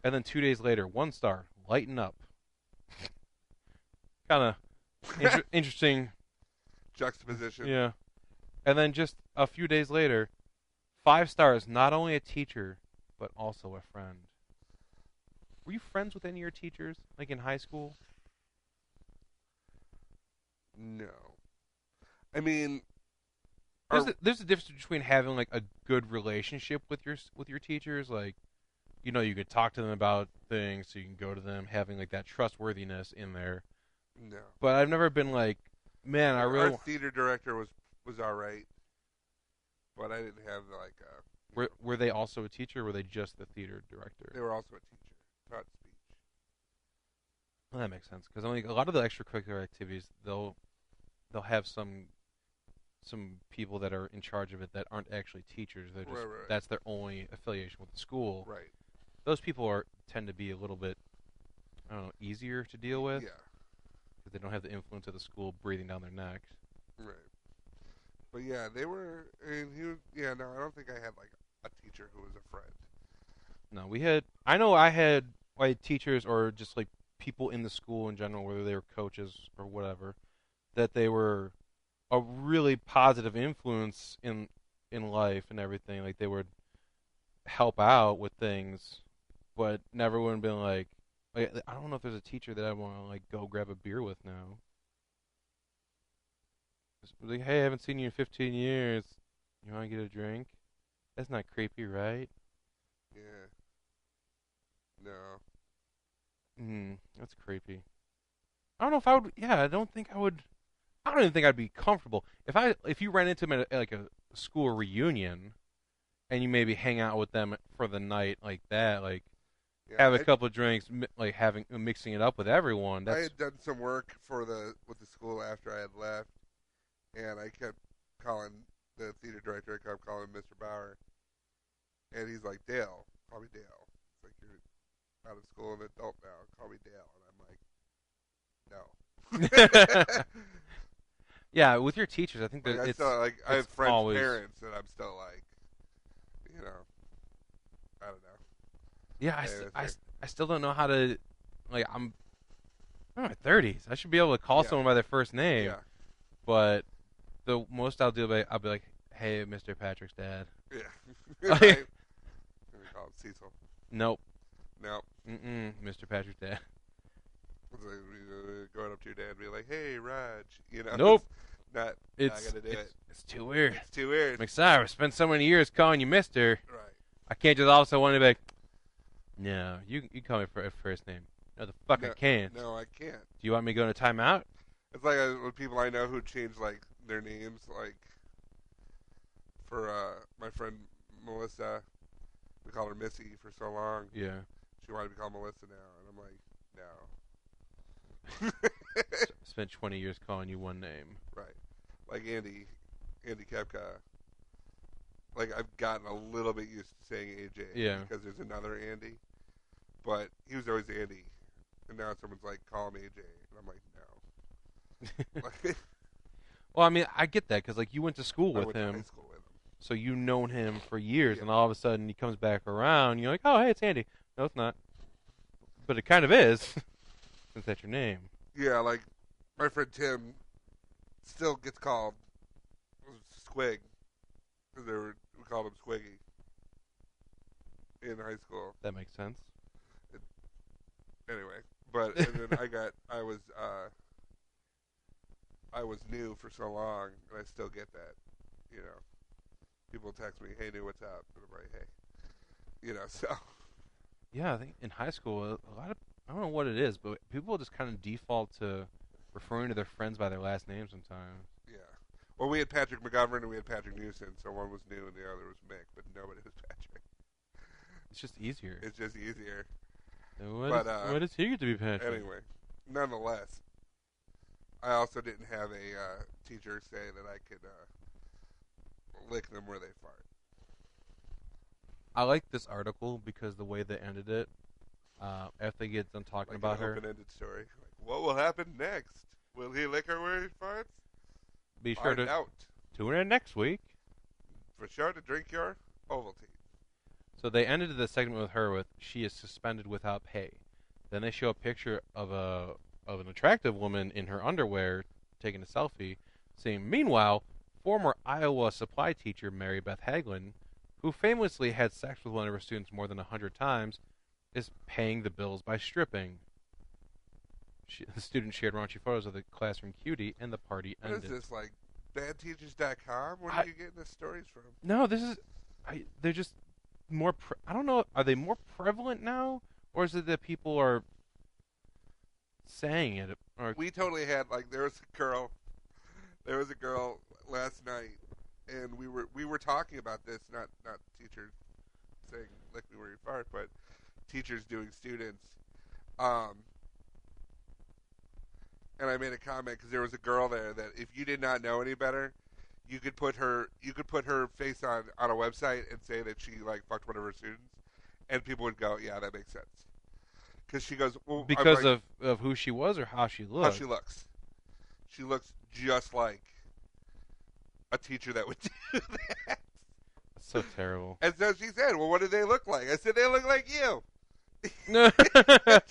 And then 2 days later, 1 star. Lighten up. Kind of interesting. Juxtaposition. Yeah. And then just a few days later, 5 stars. Not only a teacher, but also a friend. Were you friends with any of your teachers, like in high school? No. I mean, there's a difference between having like a good relationship with your teachers, like, you know, you could talk to them about things, so you can go to them, having like that trustworthiness in there. no. But I've never been like, man, I really. Our theater director was all right, but I didn't have like a. Were they also a teacher, or were they just the theater director? They were also a teacher, taught speech. Well, that makes sense, because like a lot of the extracurricular activities, they'll have some people that are in charge of it that aren't actually teachers. They're just Right. that's their only affiliation with the school. Right. Those people tend to be a little bit, I don't know, easier to deal with. Yeah. Because they don't have the influence of the school breathing down their neck. Right. But yeah, they were, and he was. Yeah, no, I don't think I had like a teacher who was a friend. No, I had like teachers or just like people in the school in general, whether they were coaches or whatever, that they were a really positive influence in life and everything. Like they would help out with things, but never would have been like I don't know if there's a teacher that I want to like go grab a beer with now. Just like, hey, I haven't seen you in 15 years. You want to get a drink? That's not creepy, right? Yeah. No. That's creepy. I don't know if I would. Yeah, I don't think I would. I don't even think I'd be comfortable if you ran into them at like a school reunion, and you maybe hang out with them for the night like that, like Yeah, have a couple of drinks, like mixing it up with everyone. I had done some work with the school after I had left, and I kept calling the theater director. I kept calling him Mr. Bauer, and he's like, Dale, call me Dale. It's like, you're out of school and adult now. Call me Dale, and I'm like, no. Yeah, with your teachers, I think that Like, it's still, like, I have it's friends' always, parents, and I'm still like, you know, I don't know. yeah. Yeah, I still don't know how to, like, I'm in my 30s. I should be able to call Yeah. someone by their first name. Yeah, But the most I'll do, I'll be like, hey, Mr. Patrick's dad. yeah. Right. Let me call him Cecil. Nope. No. Mr. Patrick's dad. It's like, going up to your dad and be like, hey, Raj. You know, Nope. Not It's gonna do it. It's too weird. It's too weird. I'm like, sorry, I spent so many years calling you Mister. Right. I can't just also want to be like, no, you call me for first name. No, the fuck I can't. No, I can't. Do you want me to go to timeout? It's like with people I know who change like their names, like for my friend Melissa, we called her Missy for so long. Yeah. She wanted to be called Melissa now, and I'm like, no. Spent 20 years calling you one name. Right. Like Andy Kepka. Like I've gotten a little bit used to saying AJ. Yeah. Because there's another Andy, but he was always Andy, and now someone's like, call him AJ, and I'm like, no. Like, Well, I mean, I get that because like you went to school I with went to him, high school with him. so you've known him for years, Yeah. and all of a sudden he comes back around. You're like, oh, hey, it's Andy. No, it's not. But it kind of is, since that's your name. Yeah, like my friend Tim still gets called Squig because we called him Squiggy in high school. That makes sense. Anyway, but and then I was new for so long, and I still get that. You know, people text me, "Hey, new, what's up?" And I'm like, "Hey," So Yeah, I think in high school, a lot of, I don't know what it is, but people just kind of default to referring to their friends by their last name sometimes. yeah. Well, we had Patrick McGovern and we had Patrick Newson, so one was new and the other was Mick, but nobody was Patrick. It's just easier. It's just easier. And But what does he get to be Patrick? anyway, nonetheless, I also didn't have a teacher say that I could lick them where they fart. I like this article because the way they ended it, after they get done talking Like about an her, open-ended story. Like, what will happen next? Will he lick her where he farts? be sure Find to out. tune in next week. For sure to drink your Ovaltine. So they ended the segment with her with "She is suspended without pay." Then they show a picture of an attractive woman in her underwear taking a selfie, saying, "Meanwhile, former Iowa supply teacher Mary Beth Haglin, who famously had sex with one of her students more than 100 times, is paying the bills by stripping." The student shared raunchy photos of the classroom cutie, and the party What ended. is this, like badteachers.com? Where are you getting the stories from? No, this is. They're just more. I don't know. Are they more prevalent now, or is it that people are saying it? Or We totally had, like, there was a girl last night, and we were talking about this, not teachers saying lick me where you fart, but teachers doing students. And I made a comment because there was a girl there that if you did not know any better, you could put her face on a website and say that she like fucked one of her students, and people would go, yeah, that makes sense. Because she goes, well, because like, of who she was or how she looked. how she looks. She looks just like a teacher that would do that. That's so terrible. And so she said, well, what do they look like? I said, they look like you. No.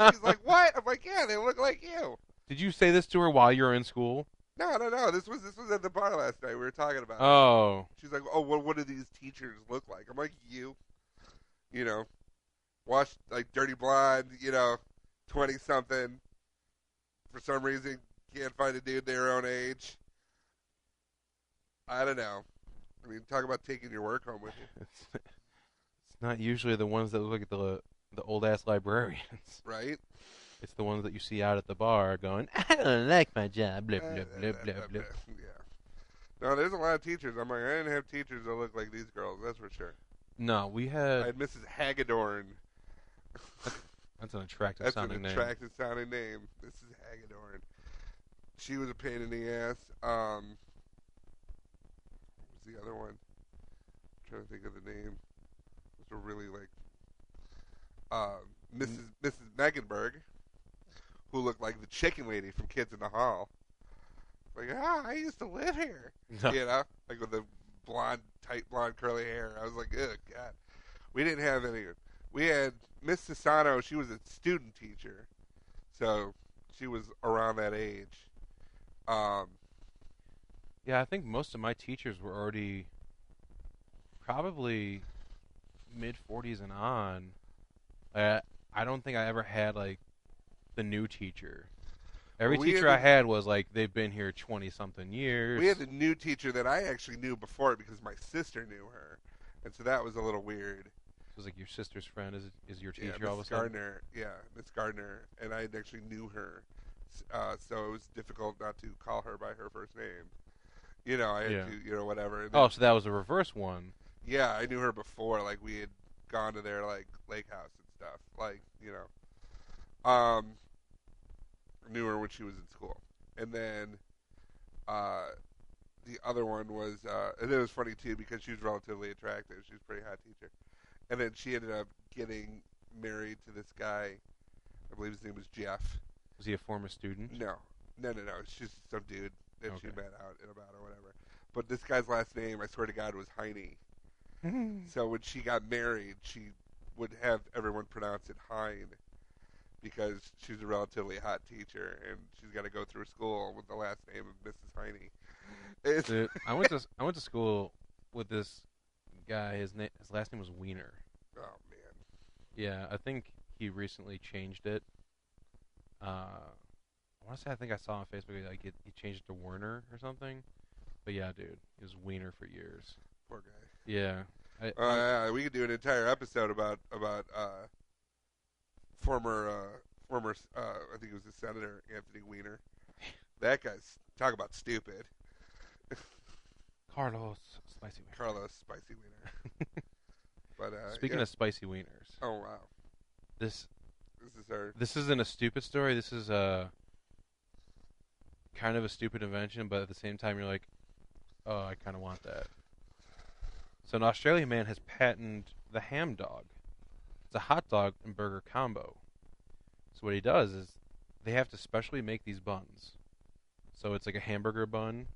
She's like, what? I'm like, yeah, they look like you. Did you say this to her while you were in school? No. This was at the bar last night. We were talking about it. Oh. She's like, oh, well, what do these teachers look like? I'm like, you. Watched, like, Dirty Blonde, 20-something. For some reason, can't find a dude their own age. I don't know. I mean, talk about taking your work home with you. It's not usually the ones that look like the old-ass librarians. Right? It's the ones that you see out at the bar going, I don't like my job, blah, blah, blah, blah, blah. Yeah. No, there's a lot of teachers. I'm like, I didn't have teachers that look like these girls, that's for sure. No, we I had... had Mrs. Hagedorn. That's an attractive That's sounding an name. attractive sounding name. Mrs. Hagedorn. She was a pain in the ass. What was the other one? I'm trying to think of the name. It was a really, like, Mrs. Meganberg, who looked like the chicken lady from Kids in the Hall. Like, I used to live here. No. Like with the tight blonde curly hair. I was like, oh, God. We didn't have any. We had Miss Sasano. She was a student teacher. So she was around that age. Yeah, I think most of my teachers were already probably mid-40s and on. I don't think I ever had, like, the new teacher. Every teacher I had was, like, they've been here 20-something years. We had the new teacher that I actually knew before because my sister knew her. And so that was a little weird. It was like your sister's friend is your teacher Yeah, all of a sudden? Gardner. Yeah, Miss Gardner. And I actually knew her. So it was difficult not to call her by her first name. I had to, whatever. And then, so that was a reverse one. Yeah, I knew her before. Like, we had gone to their, like, lake house and stuff. Like, knew her when she was in school. And then the other one was, and it was funny, too, because she was relatively attractive. She was a pretty hot teacher. And then she ended up getting married to this guy. I believe his name was Jeff. Was he a former student? No. It's just some dude that she met out and about or whatever. But this guy's last name, I swear to God, was Heine. So when she got married, she would have everyone pronounce it Hein because she's a relatively hot teacher and she's got to go through school with the last name of Mrs. Heine. Dude, I went to school with this guy. His last name was Wiener. Oh man. Yeah, I think he recently changed it. I want to say I think I saw on Facebook he changed it to Werner or something. But yeah, dude, he was Wiener for years. Poor guy. Yeah. We could do an entire episode about former I think it was a senator, Anthony Weiner. That guy's talk about stupid. Carlos Spicy Wiener. Carlos Spicy Weiner. But Speaking of spicy wieners. oh wow, This is our This isn't a stupid story. This is a kind of a stupid invention, but at the same time, you're like, oh, I kind of want that. So an Australian man has patented the ham dog. It's a hot dog and burger combo. So what he does is they have to specially make these buns. So it's like a hamburger bun.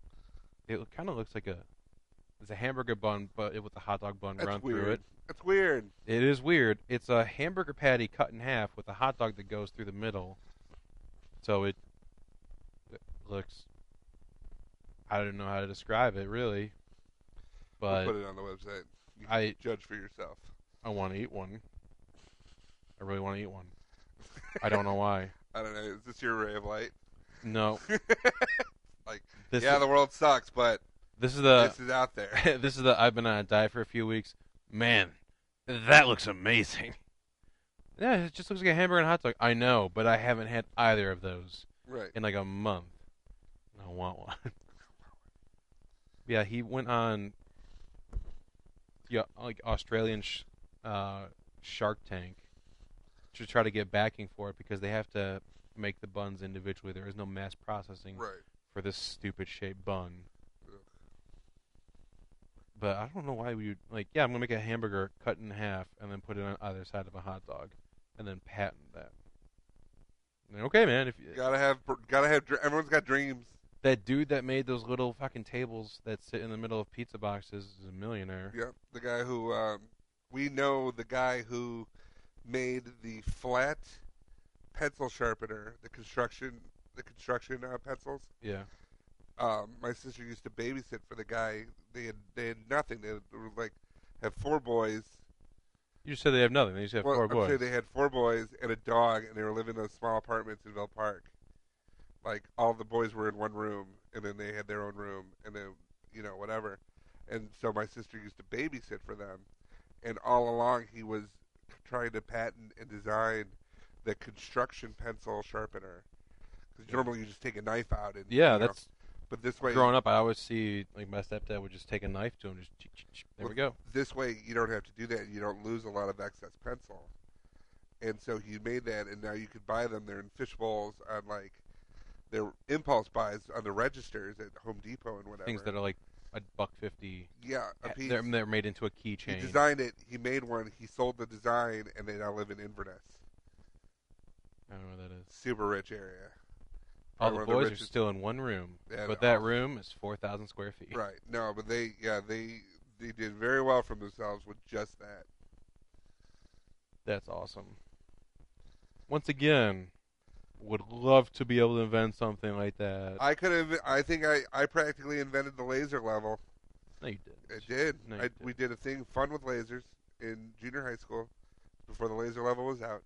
It kind of looks like it's a hamburger bun, but with a hot dog bun run through it. That's weird. It is weird. It's a hamburger patty cut in half with a hot dog that goes through the middle. So it looks... I don't know how to describe it, really. But We'll put it on the website. You can judge for yourself. I want to eat one. I really want to eat one. I don't know why. I don't know. Is this your ray of light? No. Like, the world sucks, but this is out there. This is I've been on a diet for a few weeks. Man, that looks amazing. Yeah, it just looks like a hamburger and hot dog. I know, but I haven't had either of those in like a month. I want one. Yeah, he went on like Australian Shark Tank to try to get backing for it because they have to make the buns individually. There is no mass processing for this stupid shaped bun. But I don't know why we would, like, yeah, I'm going to make a hamburger cut in half and then put it on either side of a hot dog and then patent that. And okay, man. If you gotta have, everyone's got dreams. That dude that made those little fucking tables that sit in the middle of pizza boxes is a millionaire. Yep. The guy who, we know the guy who made the flat pencil sharpener, the construction pencils. Yeah. My sister used to babysit for the guy. They had nothing. They were like have 4 boys. You just said they have nothing. They just have 4 boys. I'm saying they had 4 boys and a dog, and they were living in those small apartments in Ville Park. Like all the boys were in one room, and then they had their own room, and then whatever. And so my sister used to babysit for them, and all along he was trying to patent and design the construction pencil sharpener. Because normally you just take a knife out and that's. But this way, growing up, I always see like my stepdad would just take a knife to him, there we go. This way, you don't have to do that. You don't lose a lot of excess pencil. And so he made that, and now you could buy them. They're in fish bowls on like their impulse buys on the registers at Home Depot and whatever. Things that are like $1.50. Yeah, a piece. They're made into a keychain. He designed it. He made one. He sold the design, and they now live in Inverness. I don't know what that is. Super rich area. All the boys are still in one room, but that room is 4,000 square feet. Right. No, but they did very well for themselves with just that. That's awesome. Once again, would love to be able to invent something like that. I think I practically invented the laser level. No, you didn't. I did. No, you didn't. We did a thing fun with lasers in junior high school before the laser level was out.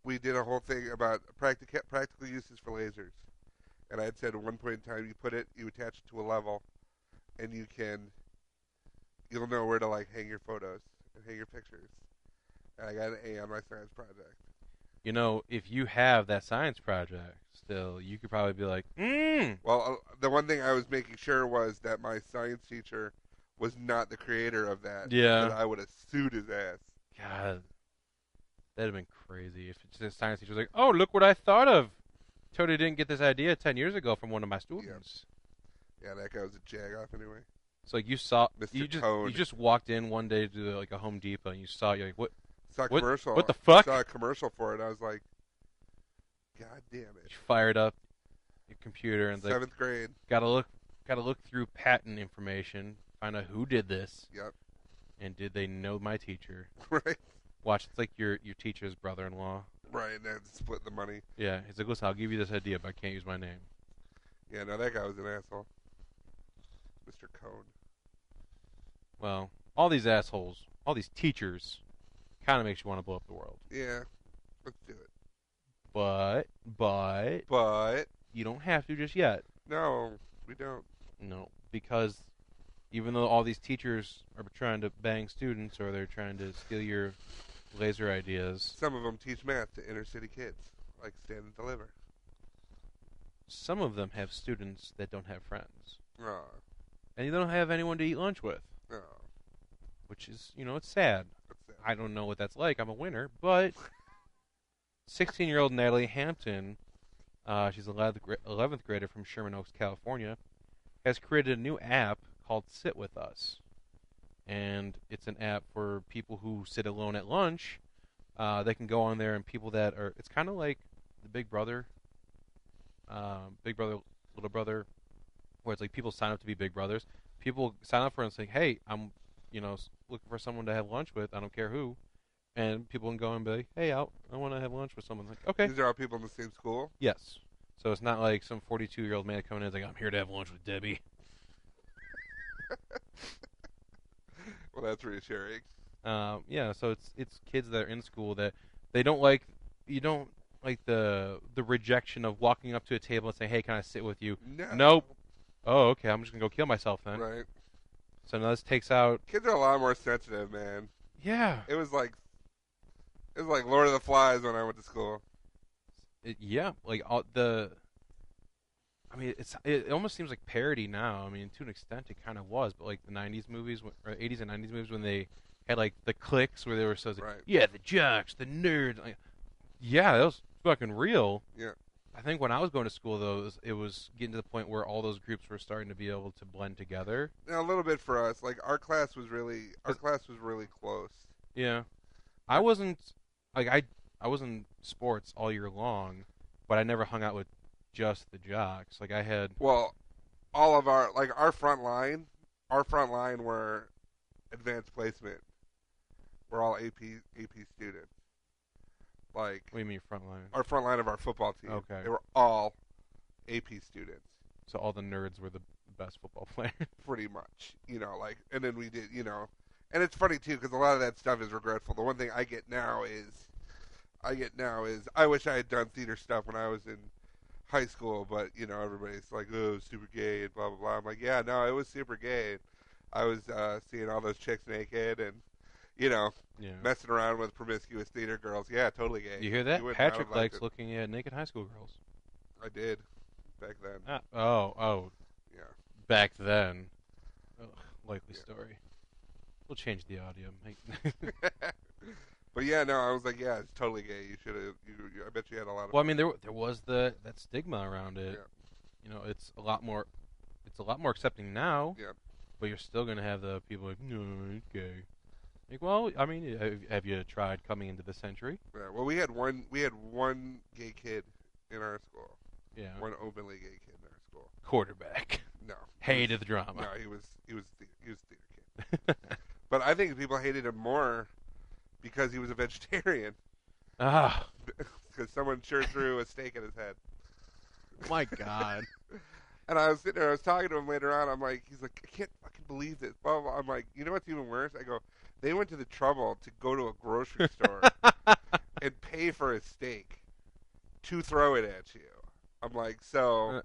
We did a whole thing about practical uses for lasers. And I had said at one point in time, you attach it to a level, and you'll know where to like hang your photos and hang your pictures. And I got an A on my science project. If you have that science project still, you could probably be like, Well, the one thing I was making sure was that my science teacher was not the creator of that. Yeah. That I would have sued his ass. God. That'd have been crazy if the science teacher was like, "Oh, look what I thought of. Totally didn't get this idea 10 years ago from one of my students." Yeah, that guy was a jag-off anyway. It's like you saw, Mr. Cone. you just walked in one day to like a Home Depot and you saw, you're like, what? Saw a commercial. What the fuck? I saw a commercial for it. I was like, God damn it. You fired up your computer and 7th grade. Gotta look through patent information, find out who did this. Yep. And did they know my teacher? Right. Watch, it's like your teacher's brother-in-law. Right, and then split the money. Yeah, he's like, listen, I'll give you this idea, but I can't use my name. Yeah, no, that guy was an asshole. Mr. Cone. Well, all these assholes, all these teachers, kind of makes you want to blow up the world. Yeah, let's do it. But But you don't have to just yet. No, we don't. No, because even though all these teachers are trying to bang students or they're trying to steal your laser ideas, Some of them teach math to inner city kids, like Stand and Deliver. some of them have students that don't have friends. Oh, And you don't have anyone to eat lunch with, oh, which is, it's sad. that's sad. I don't know what that's like. I'm a winner. But 16-year-old Natalie Hampton, she's an 11th grader from Sherman Oaks, California, has created a new app called Sit With Us. And it's an app for people who sit alone at lunch. They can go on there, and people that are, it's kind of like the Big Brother, Little Brother, where it's like people sign up to be Big Brothers. People sign up for it and say, hey, I'm, looking for someone to have lunch with. I don't care who. And people can go and be like, hey, I want to have lunch with someone. Like, okay. These are all people in the same school? Yes. So it's not like some 42-year-old man coming in and like, I'm here to have lunch with Debbie. Well, that's reassuring. Yeah, so it's kids that are in school that they don't like, you don't like the rejection of walking up to a table and saying, hey, can I sit with you? No. Nope. Oh, okay, I'm just going to go kill myself then. Right. So now this takes out... Kids are a lot more sensitive, man. Yeah. It was like Lord of the Flies when I went to school. Yeah, like all the... I mean, it almost seems like parody now. I mean, to an extent, it kind of was, but like the 90s movies, or 80s and 90s movies when they had like the cliques where they were so like, Right. yeah, the jocks, the nerds. Like, yeah, that was fucking real. Yeah. I think when I was going to school, though, it was getting to the point where all those groups were starting to be able to blend together. Now, a little bit for us. Like, our class was really close. Yeah. I wasn't, like, I was in sports all year long, but I never hung out with just the jocks. Like, I had... Well, all of our front line were advanced placement. We're all AP students. Like, What do you mean front line? our front line of our football team. Okay. They were all AP students, So all the nerds were the best football players. pretty much. And then we did, and it's funny too because a lot of that stuff is regretful. The one thing I get now is I wish I had done theater stuff when I was in high school, but everybody's like, oh, super gay and blah blah blah. I'm like, yeah, no, it was super gay. I was seeing all those chicks naked and Yeah. messing around with promiscuous theater girls. Yeah, totally gay. You hear that? You wouldn't Patrick have liked likes it. looking at naked high school girls. I did back then. Oh, Yeah. back then. Ugh, likely Yeah. story. We'll change the audio. But yeah, no, I was like, yeah, it's totally gay. You should have. I bet you had a lot of. Well, I mean, there was that stigma around it. Yeah. It's a lot more accepting now. Yeah. But you're still gonna have the people like, no, it's gay. Like, well, I mean, have you tried coming into the century? Yeah, well, we had one gay kid in our school. Yeah. One openly gay kid in our school. Quarterback. No. Hated the drama. No, he was a theater kid. But I think people hated him more because he was a vegetarian. Ah, Because someone sure threw a steak at his head. my God. And I was sitting there, I was talking to him later on. I'm like, he's like, I can't fucking believe this. Blah, blah, blah. I'm like, you know what's even worse? I go, they went to the trouble to go to a grocery store and pay for a steak to throw it at you. I'm like, so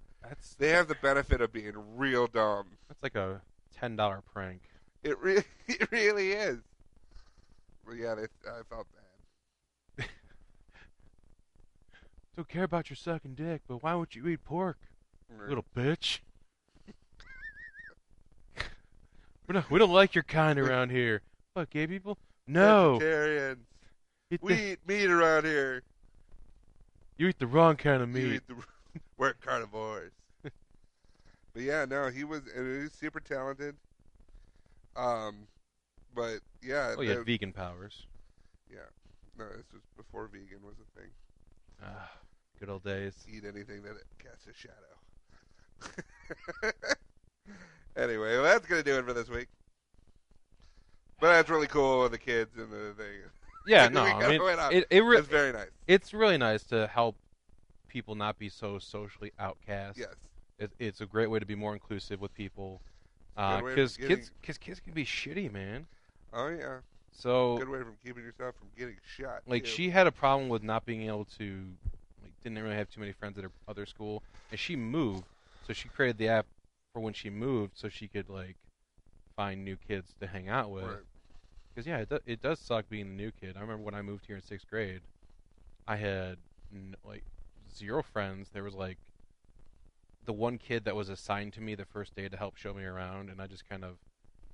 they have the benefit of being real dumb. That's like a $10 prank. It really is. But yeah, I felt bad. Don't care about your sucking dick, but why would you eat pork, little bitch? We don't like your kind around here. What, gay people? No. Vegetarians. Eat We the- eat meat around here. You eat the wrong kind of You meat. eat we're carnivores. But yeah, no, he was super talented. But yeah. Oh, you had vegan powers. Yeah. No, this was before vegan was a thing. Ah, good old days. Eat anything that casts a shadow. Anyway, well, that's going to do it for this week. But that's really cool with the kids and the thing. Yeah, We no, got I mean, it out. it's It's very nice. It's really nice to help people not be so socially outcast. Yes. It's a great way to be more inclusive with people. Good way of Because getting- kids can be shitty, man. Oh, yeah. So, Good way from keeping yourself from getting shot. like, too. she had a problem with not being able to, like, didn't really have too many friends at her other school, and she moved, so she created the app for when she moved, so she could, like, find new kids to hang out with. Right. Because yeah, it does suck being the new kid. I remember when I moved here in 6th grade, I had like 0 friends. There was like the one kid that was assigned to me the first day to help show me around, and I just kind of,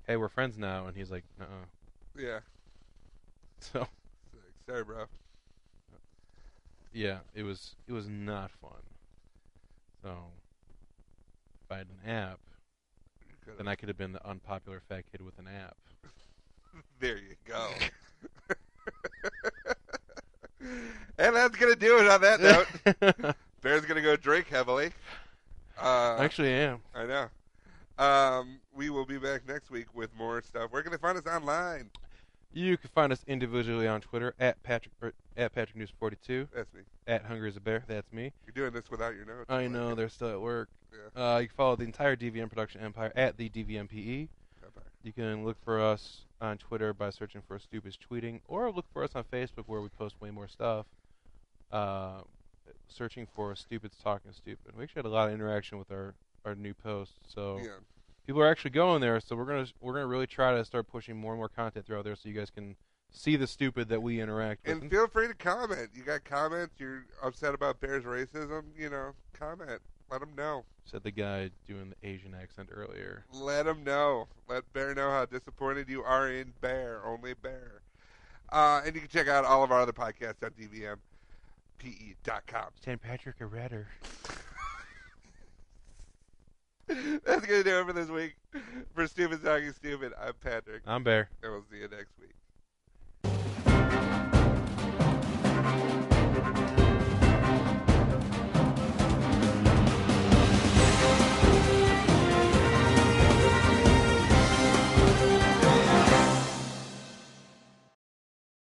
hey, we're friends now, and he's like, nuh-uh. Yeah. So. Sick. Sorry, bro. Yeah, it was not fun. So, if I had an app, then I could have been the unpopular fat kid with an app. There you go. And that's going to do it on that note. Bear's going to go drink heavily. Actually, I am. I know. We will be back next week with more stuff. Where can they find us online? You can find us individually on Twitter at PatrickNews42. That's me. At Hungry as a Bear. That's me. You're doing this without your notes. I know, they're still at work. Yeah. You can follow the entire DVM production empire at the DVMPE. You can look for us on Twitter by searching for Stupid's Tweeting, or look for us on Facebook where we post way more stuff. Searching for Stupid's Talking Stupid. We actually had a lot of interaction with our new posts, so Yeah. people are actually going there. So we're gonna really try to start pushing more and more content throughout there, so you guys can see the stupid that we interact with. And feel free to comment. You got comments? You're upset about Bear's racism? Comment. Let them know. Said the guy doing the Asian accent earlier. Let them know. Let Bear know how disappointed you are in Bear. Only Bear. And you can check out all of our other podcasts on DVMPE.com. St. Patrick a redder. That's going to do it for this week. For Stupid Talking Stupid, I'm Patrick. I'm Bear. And we'll see you next week.